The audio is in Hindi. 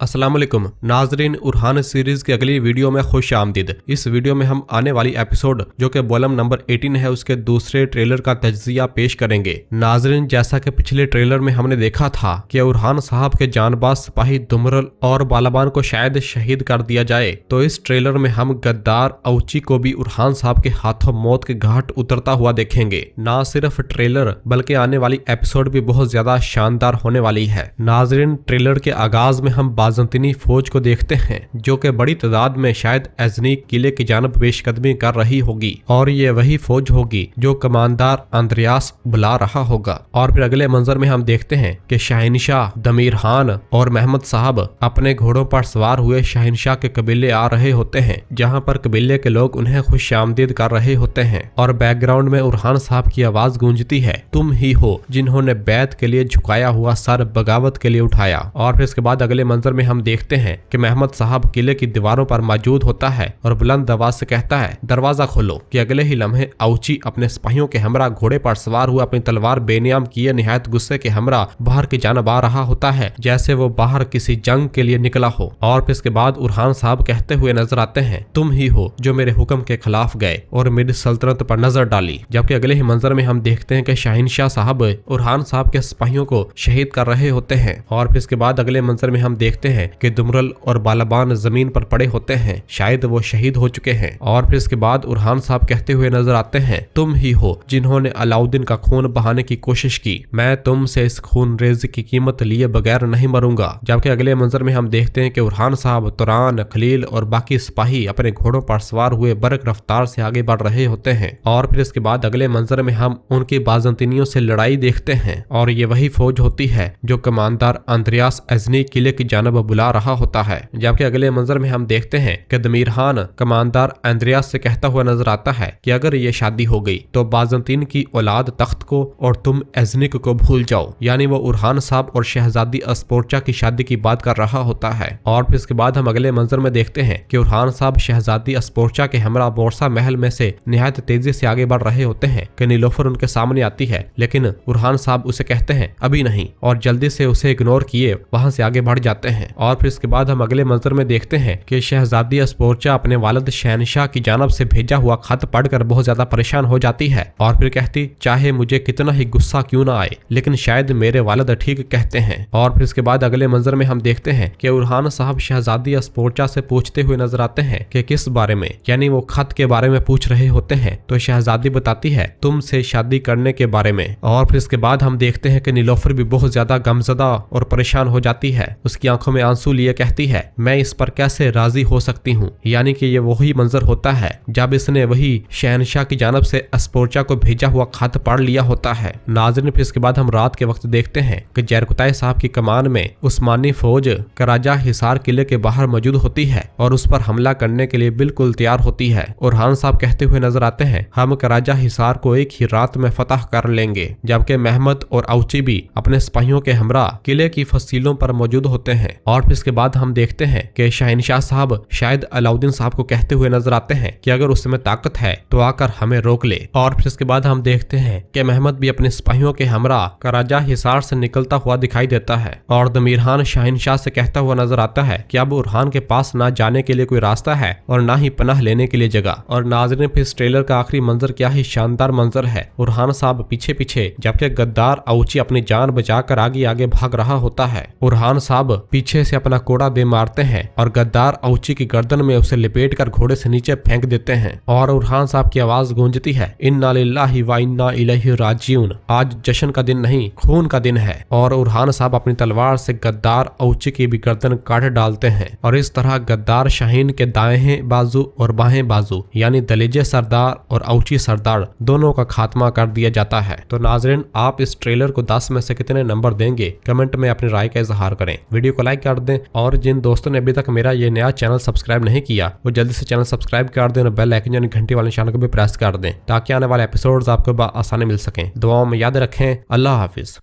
अस्सलाम वालेकुम नाजरीन, उरहान सीरीज की अगली वीडियो में खुश आमदीद। इस वीडियो में हम आने वाली एपिसोड जो कि वॉल्यूम नंबर 18 है उसके दूसरे ट्रेलर का तज्जिया पेश करेंगे। नाजरीन, जैसा कि पिछले ट्रेलर में हमने देखा था कि उरहान साहब के जानबाज सिपाही दुमरल और बालाबान को शायद शहीद कर दिया जाए, तो इस ट्रेलर में हम गद्दार औची को भी उरहान साहब के हाथों मौत के घाट उतरता हुआ देखेंगे। ना सिर्फ ट्रेलर बल्कि आने वाली एपिसोड भी बहुत ज्यादा शानदार होने वाली है। नाजरीन, ट्रेलर के आगाज में हम बाजंतीनी फौज को देखते हैं जो कि बड़ी तादाद में शायद अजनी किले की जानब पेशकदमी कर रही होगी और ये वही फौज होगी जो कमांडर अंद्रयास बुला रहा होगा। और फिर अगले मंजर में हम देखते हैं कि शहनशाह दमीर खान और महमद साहब अपने घोड़ों पर सवार हुए शहनशाह के कबीले आ रहे होते हैं, जहां पर कबीले के लोग उन्हें खुशामदीद कर रहे होते हैं और बैकग्राउंड में उरहान साहब की आवाज गूंजती है, तुम ही हो जिन्होंने बैत के लिए झुकाया हुआ सर बगावत के लिए उठाया। और फिर इसके बाद अगले मंजर में हम देखते हैं कि महमद साहब किले की दीवारों पर मौजूद होता है और बुलंद आवाज से कहता है, दरवाजा खोलो। कि अगले ही लम्हे औची अपने सिपाहियों के हमरा घोड़े पर सवार हुआ अपनी तलवार बेनियाम किए निहायत गुस्से के हमरा बाहर की जानब आ रहा होता है, जैसे वो बाहर किसी जंग के लिए निकला हो। और फिर इसके बाद उरहान साहब कहते हुए नजर आते हैं, तुम ही हो जो मेरे हुक्म के खिलाफ गए और मेरी सल्तनत पर नजर डाली। जबकि अगले ही मंजर में हम देखते हैं कि शहनशाह साहब उरहान साहब के सिपाहियों को शहीद कर रहे होते हैं। और फिर इसके बाद अगले मंजर में हम देखते हैं कि दुमरल और बालाबान जमीन पर पड़े होते हैं, शायद वो शहीद हो चुके हैं। और फिर इसके बाद उरहान साहब कहते हुए नजर आते हैं, तुम ही हो जिन्होंने अलाउद्दीन का खून बहाने की कोशिश की, मैं तुमसे इस खून रेजी की कीमत लिए बगैर नहीं मरूंगा। जबकि अगले मंजर में हम देखते हैं कि उरहान साहब, तुरान, खलील और बाकी सिपाही अपने घोड़ों पर सवार हुए बरक रफ्तार से आगे बढ़ रहे होते हैं। और फिर इसके बाद अगले मंजर में हम उनकी बाजंतीनियों से लड़ाई देखते हैं और ये वही फौज होती है जो कमांडर अंद्रयास अजनी किले की जानब बुला रहा होता है। जबकि अगले मंजर में हम देखते हैं कि दमीर खान कमांडर अंद्रयास से कहता हुआ नजर आता है कि अगर ये शादी हो गई तो बाजंतीन की औलाद तख्त को और तुम अजनिक को भूल जाओ। यानी वो उरहान साहब और शहजादी अस्पोर्चा की शादी की बात कर रहा होता है। और फिर इसके बाद हम अगले मंजर में देखते हैं कि उरहान साहब शहजादी अस्पोर्चा के हमरा बोरसा महल में से निहायत तेजी से आगे बढ़ रहे होते हैं कि नीलोफर उनके सामने आती है, लेकिन उरहान साहब उसे कहते हैं अभी नहीं और जल्दी से उसे इग्नोर किए वहां से आगे बढ़ जाते हैं। और फिर इसके बाद हम अगले मंजर में देखते हैं कि शहजादी अस्पोर्चा अपने वालिद शहनशाह की जानब से भेजा हुआ खत पढ़कर बहुत ज्यादा परेशान हो जाती है और फिर कहती, चाहे मुझे कितना ही गुस्सा क्यों ना आए लेकिन शायद मेरे वालिद ठीक कहते हैं। और फिर इसके बाद अगले मंजर में हम देखते हैं कि उरहान साहब शहजादी अस्पोर्चा से पूछते हुए नजर आते हैं कि किस बारे में, यानी वो खत के बारे में पूछ रहे होते हैं। तो शहजादी बताती है, तुमसे शादी करने के बारे में। और फिर इसके बाद हम देखते हैं कि नीलोफर भी बहुत ज्यादा गमजदा और परेशान हो जाती है, उसकी आंखों में आंसू लिए कहती है, मैं इस पर कैसे राजी हो सकती हूँ। यानी कि ये वही मंजर होता है जब इसने वही शहनशाह की जानब से अस्पोर्चा को भेजा हुआ खत पढ़ लिया होता है। नाज़रीन, फिर इसके बाद हम रात के वक्त देखते हैं कि जरकुताई साहब की कमान में उस्मानी फौज कराजा हिसार किले के बाहर मौजूद होती है और उस पर हमला करने के लिए बिल्कुल तैयार होती है। और खान साहब कहते हुए नजर आते हैं, हम कराजा हिसार को एक ही रात में फतह कर लेंगे। जबकि महमद और औची भी अपने सिपाहियों के हमरा किले की फसीलों पर मौजूद होते हैं। और फिर इसके बाद हम देखते हैं कि शहनशाह साहब शायद अलाउद्दीन साहब को कहते हुए नजर आते हैं कि अगर उसमें ताकत है तो आकर हमें रोक ले। और फिर इसके बाद हम देखते हैं कि महमद भी अपने सिपाहियों के हमरा कराजा हिसार से निकलता हुआ दिखाई देता है और दमीर खान शहनशाह से कहता हुआ नजर आता है कि अब उरहान के पास ना जाने के लिए कोई रास्ता है और ना ही पनाह लेने के लिए जगह। और नाज़रीन, फिर इस ट्रेलर का आखिरी मंजर क्या ही शानदार मंजर है। उरहान साहब पीछे पीछे जबकि गद्दार औची अपनी जान बचाकर आगे आगे भाग रहा होता है। उरहान साहब पीछे से अपना कोड़ा दे मारते हैं और गद्दार औची की गर्दन में उसे लपेट कर घोड़े से नीचे फेंक देते हैं। और उरहान साहब की आवाज गूंजती है, इन्ना लिल्लाहि व इन्ना इलैहि राजिऊन। आज जश्न का दिन नहीं, खून का दिन है। और उरहान साहब अपनी तलवार से गद्दार औची की भी गर्दन काट डालते हैं और इस तरह गद्दार शाहीन के दाएं बाजू और बाएं बाजू यानी दलीजे सरदार और औची सरदार दोनों का खात्मा कर दिया जाता है। तो नाजरीन, आप इस ट्रेलर को 10 में से कितने नंबर देंगे, कमेंट में अपनी राय का इजहार करें। वीडियो को लाइक कर दें और जिन दोस्तों ने अभी तक मेरा ये नया चैनल सब्सक्राइब नहीं किया वो जल्दी से चैनल सब्सक्राइब कर दें और बेल आइकन यानी घंटी वाले निशान को भी प्रेस कर दें ताकि आने वाले एपिसोड्स आपको आसानी मिल सकें। दुआओं में याद रखें। अल्लाह हाफिज।